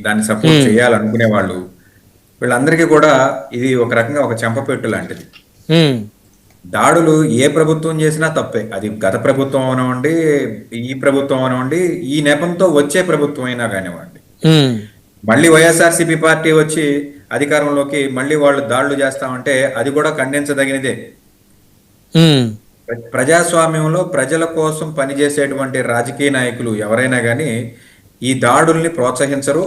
దాన్ని సపోర్ట్ చేయాలనుకునే వాళ్ళు వీళ్ళందరికీ కూడా ఇది ఒక రకంగా ఒక చెంపపెట్టు లాంటిది. దాడులు ఏ ప్రభుత్వం చేసినా తప్పే. అది గత ప్రభుత్వం అవనివ్వండి, ఈ ప్రభుత్వం అవనివ్వండి, ఈ నెపంతో వచ్చే ప్రభుత్వం అయినా కానివ్వండి. మళ్ళీ వైఎస్ఆర్సీపీ పార్టీ వచ్చి అధికారంలోకి మళ్ళీ వాళ్ళు దాడులు చేస్తామంటే అది కూడా ఖండించదగినదే. ప్రజాస్వామ్యంలో ప్రజల కోసం పనిచేసేటువంటి రాజకీయ నాయకులు ఎవరైనా కానీ ఈ దాడుల్ని ప్రోత్సహించరు.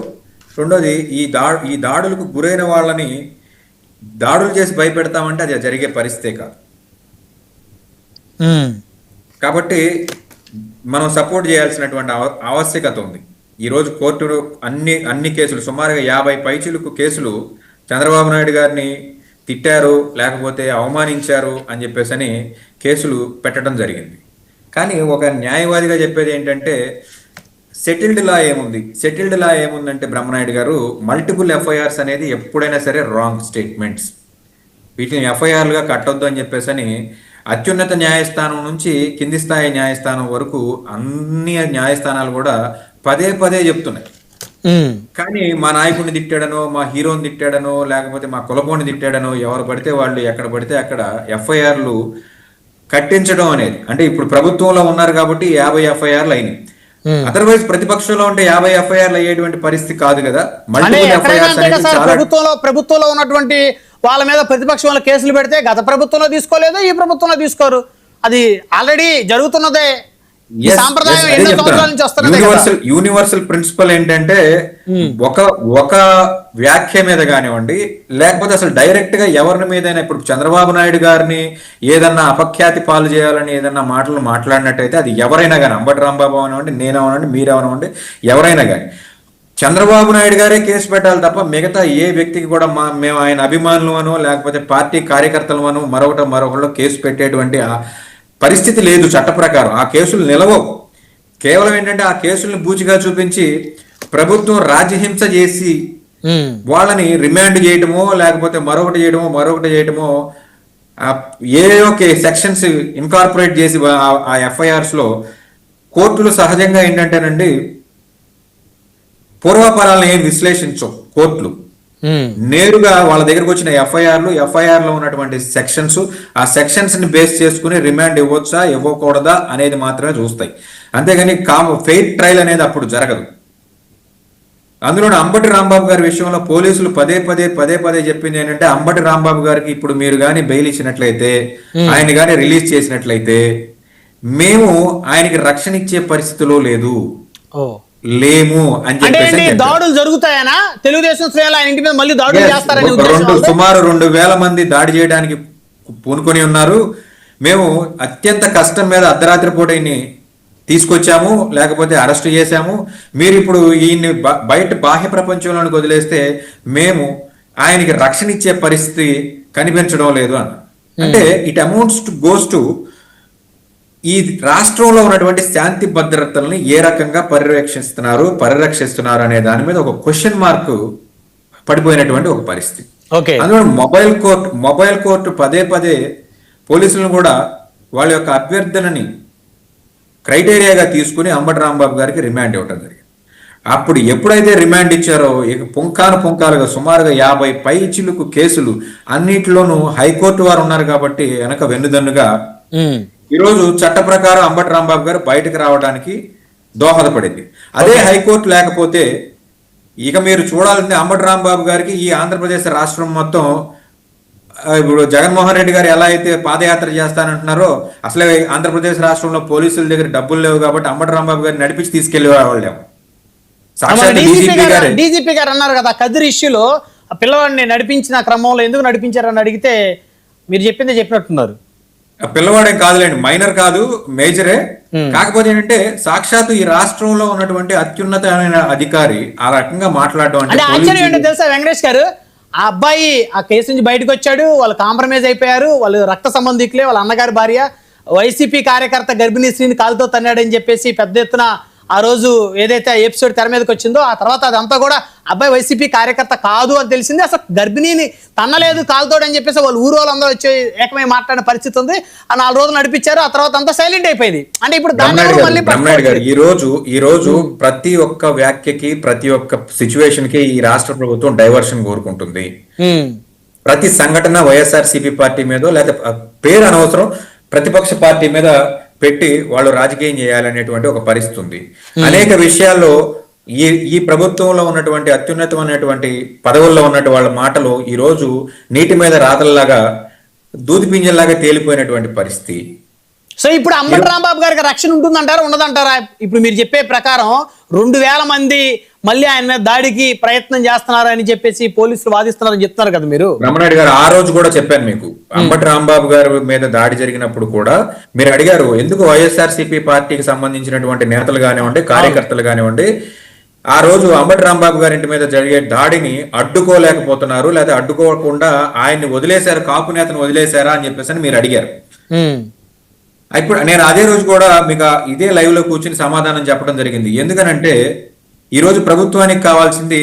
రెండోది ఈ దాడులకు గురైన వాళ్ళని దాడులు చేసి భయపెడతామంటే అది జరిగే పరిస్థితే కాదు. కాబట్టి మనం సపోర్ట్ చేయాల్సినటువంటి ఆవశ్యకత ఉంది. ఈరోజు కోర్టులు అన్ని కేసులు సుమారుగా 50 పైచిలుకు కేసులు చంద్రబాబు నాయుడు గారిని తిట్టారు లేకపోతే అవమానించారు అని చెప్పేసి కేసులు పెట్టడం జరిగింది. కానీ ఒక న్యాయవాదిగా చెప్పేది ఏంటంటే సెటిల్డ్ లా ఏముందంటే బ్రహ్మనాయుడు గారు మల్టిపుల్ ఎఫ్ఐఆర్స్ అనేది ఎప్పుడైనా సరే రాంగ్ స్టేట్మెంట్స్. వీటిని ఎఫ్ఐఆర్లుగా కట్టొద్దు అని చెప్పేసి అత్యున్నత న్యాయస్థానం నుంచి కింది స్థాయి న్యాయస్థానం వరకు అన్ని న్యాయస్థానాలు కూడా పదే పదే చెప్తున్నాయి. కానీ మా నాయకుడిని తిట్టాడనో, మా హీరోని తిట్టాడనో, లేకపోతే మా కులపోని తిట్టాడనో ఎవరు పడితే వాళ్ళు ఎక్కడ పడితే అక్కడ ఎఫ్ఐఆర్లు కట్టించడం అనేది, అంటే ఇప్పుడు ప్రభుత్వంలో ఉన్నారు కాబట్టి 50 ఎఫ్ఐఆర్లు అయినాయి. అదర్వైజ్ ప్రతిపక్షంలో ఉంటే 50 ఎఫ్ఐఆర్లు అయ్యేటువంటి పరిస్థితి కాదు కదా. మల్టిపుల్ ఎఫ్ఐఆర్స్ ప్రభుత్వంలో ఉన్నటువంటి వాళ్ళ మీద ప్రతిపక్షంలో కేసులు పెడితే గత ప్రభుత్వంలో తీసుకోలేదు, ఈ ప్రభుత్వంలో తీసుకోరు. అది ఆల్రెడీ జరుగుతున్నదే. యూనివర్సల్ ప్రిన్సిపల్ ఏంటంటే ఒక వ్యాఖ్య మీద కానివ్వండి, లేకపోతే అసలు డైరెక్ట్ గా ఎవరి మీదైనా ఇప్పుడు చంద్రబాబు నాయుడు గారిని ఏదన్నా అపఖ్యాతి పాలు చేయాలని ఏదన్నా మాటలు మాట్లాడినట్టయితే అది ఎవరైనా కానీ, అంబటి రాంబాబు అవనివ్వండి, నేనవనండి, మీరవనివ్వండి, ఎవరైనా కానీ చంద్రబాబు నాయుడు గారే కేసు పెట్టాలి తప్ప మిగతా ఏ వ్యక్తికి కూడా మేము ఆయన అభిమానులు అనో లేకపోతే పార్టీ కార్యకర్తలు అనో మరొకటిలో కేసు పెట్టేటువంటి పరిస్థితి లేదు చట్ట ప్రకారం. ఆ కేసులు నిలవవు. కేవలం ఏంటంటే ఆ కేసుల్ని బూచిగా చూపించి ప్రభుత్వం రాజ్యహింస చేసి వాళ్ళని రిమాండ్ చేయటమో లేకపోతే మరొకటి చేయటమో ఏదో సెక్షన్స్ ఇన్కార్పొరేట్ చేసి ఆ ఎఫ్ఐఆర్స్ లో కోర్టులు సహజంగా ఏంటంటేనండి పూర్వాపరాలను ఏం విశ్లేషించవు కోర్టులు. నేరుగా వాళ్ళ దగ్గరకు వచ్చిన ఎఫ్ఐఆర్ లో ఉన్నటువంటి సెక్షన్స్, ఆ సెక్షన్స్ ని బేస్ చేసుకుని రిమాండ్ ఇవ్వచ్చా ఇవ్వకూడదా అనేది మాత్రమే చూస్తాయి. అంతేగాని ఫెయిర్ ట్రయల్ అనేది అప్పుడు జరగదు. అందులో అంబటి రాంబాబు గారి విషయంలో పోలీసులు పదే పదే చెప్పింది ఏంటంటే అంబటి రాంబాబు గారికి ఇప్పుడు మీరు కానీ బెయిల్ ఇచ్చినట్లయితే, ఆయన కానీ రిలీజ్ చేసినట్లయితే మేము ఆయనకి రక్షణ ఇచ్చే పరిస్థితిలో లేము అని చెప్పేసి దాడులు జరుగుతాయనా తెలుగుదేశం శ్రేణులు ఆయన ఇంటి మీద మళ్ళీ దాడులు చేస్తారని సుమారు 2000 మంది దాడి చేయడానికి పూనుకొని ఉన్నారు. మేము అత్యంత కష్టం మీద అర్ధరాత్రి పూట ఈయన్ని తీసుకొచ్చాము, లేకపోతే అరెస్ట్ చేశాము. మీరు ఇప్పుడు ఈయన్ని బయట బాహ్య ప్రపంచంలోనికి వదిలేస్తే మేము ఆయనకి రక్షణ ఇచ్చే పరిస్థితి కనిపించడం లేదు అన్న. అంటే it amounts to goes to ఈ రాష్ట్రంలో ఉన్నటువంటి శాంతి భద్రతల్ని ఏ రకంగా పరిరక్షిస్తున్నారు అనే దాని మీద ఒక క్వశ్చన్ మార్క్ పడిపోయినటువంటి ఒక పరిస్థితి. అందులో మొబైల్ కోర్టు పదే పోలీసులను కూడా వాళ్ళ యొక్క అభ్యర్థనని క్రైటీరియాగా తీసుకుని అంబటి రాంబాబు గారికి రిమాండ్ ఇవ్వడం జరిగింది. అప్పుడు ఎప్పుడైతే రిమాండ్ ఇచ్చారో ఇక పుంకాలుగా సుమారుగా 50 పైచిలుకు కేసులు అన్నిటిలోనూ హైకోర్టు వారు ఉన్నారు కాబట్టి వెనక వెన్నుదన్నుగా ఈరోజు చట్ట ప్రకారం అంబటి రాంబాబు గారు బయటకు రావడానికి దోహదపడింది. అదే హైకోర్టు లేకపోతే ఇక మీరు చూడాలంటే అంబటి రాంబాబు గారికి ఈ ఆంధ్రప్రదేశ్ రాష్ట్రం మొత్తం ఇప్పుడు జగన్మోహన్ రెడ్డి గారు ఎలా అయితే పాదయాత్ర చేస్తానంటున్నారో అసలే ఆంధ్రప్రదేశ్ రాష్ట్రంలో పోలీసుల దగ్గర డబ్బులు లేవు కాబట్టి అంబటి రాంబాబు గారిని నడిపించి తీసుకెళ్లే వాళ్ళేమో. డీజీపీ గారు అన్నారు కదా కదిరి ఇష్యూలో పిల్లవాడిని నడిపించిన క్రమంలో ఎందుకు నడిపించారని అడిగితే మీరు చెప్పినట్టున్నారు. పిల్లవాడేం కాదులేండి, మైనర్ కాదు, మేజరే. కాకపోతే ఏంటంటే సాక్షాత్తు ఈ రాష్ట్రంలో ఉన్నటువంటి అత్యున్నతమైన అధికారి ఆ రకంగా మాట్లాడడం అంటే ఆశ్చర్యం ఏంటో తెలుసా వెంకటేష్ గారు, ఆ అబ్బాయి ఆ కేసు నుంచి బయటకు వచ్చాడు, వాళ్ళు కాంప్రమైజ్ అయిపోయారు, వాళ్ళు రక్త సంబంధికులే, వాళ్ళ అన్నగారి భార్య వైసీపీ కార్యకర్త గర్భిణీ స్త్రీని కాలుతో తన్నాడని చెప్పేసి పెద్ద ఎత్తున ఆ రోజు ఏదైతే ఆ ఎపిసోడ్ తెర మీదకి వచ్చిందో ఆ తర్వాత అదంతా కూడా అబ్బాయి వైసీపీ కార్యకర్త కాదు అని తెలిసింది. అసలు గర్భిణీని తన్నలేదు కాలుతోడు అని చెప్పేసి వాళ్ళు ఊరు వాళ్ళందరూ వచ్చి ఏకమై మాట్లాడిన పరిస్థితి ఉంది. ఆ 4 రోజులు నడిపించారు, ఆ తర్వాత అంతా సైలెంట్ అయిపోయింది. అంటే ఇప్పుడు దాన్ని ఎవరు మళ్ళీ బ్రహ్మనాయుడు గారు ఈ రోజు ప్రతి ఒక్క వ్యాఖ్యకి ప్రతి ఒక్క సిచ్యువేషన్ కి ఈ రాష్ట్ర ప్రభుత్వం డైవర్షన్ కోరుకుంటుంది. ప్రతి సంఘటన వైఎస్ఆర్సీపీ పార్టీ మీద లేకపోతే పేరు అనవసరం ప్రతిపక్ష పార్టీ మీద పెట్టి వాళ్ళు రాజకీయం చేయాలనేటువంటి ఒక పరిస్థితి ఉంది. అనేక విషయాల్లో ఈ ప్రభుత్వంలో ఉన్నటువంటి అత్యున్నతమైనటువంటి పదవుల్లో ఉన్నటువంటి వాళ్ళ మాటలు ఈ రోజు నీటి మీద రాతల్లాగా దూది పింజల్లాగా తేలిపోయినటువంటి పరిస్థితి. సో ఇప్పుడు అంబటి రాంబాబు గారికి రక్షణ ఉంటుందంటారా ఉండదంటారా? ఇప్పుడు మీరు చెప్పే ప్రకారం 2000 మంది మళ్ళీ ఆయన మీద దాడికి ప్రయత్నం చేస్తున్నారని చెప్పేసి పోలీసులు వాదిస్తున్నారని చెప్తున్నారు కదా మీరు. రమణారెడ్డి గారు ఆ రోజు కూడా చెప్పాను మీకు, అంబటి రాంబాబు గారి మీద దాడి జరిగినప్పుడు కూడా మీరు అడిగారు ఎందుకు వైఎస్ఆర్సీపీ పార్టీకి సంబంధించినటువంటి నేతలు కానివ్వండి కార్యకర్తలు కానివ్వండి ఆ రోజు అంబటి రాంబాబు గారి ఇంటి మీద జరిగే దాడిని అడ్డుకోలేకపోతున్నారు లేదా అడ్డుకోకుండా ఆయన్ని వదిలేశారు, కాపు నేతను వదిలేశారా అని చెప్పేసి మీరు అడిగారు. ఇప్పుడు నేను అదే రోజు కూడా మీకు ఇదే లైవ్ లో కూర్చుని సమాధానం చెప్పడం జరిగింది. ఎందుకనంటే ఈ రోజు ప్రభుత్వానికి కావాల్సింది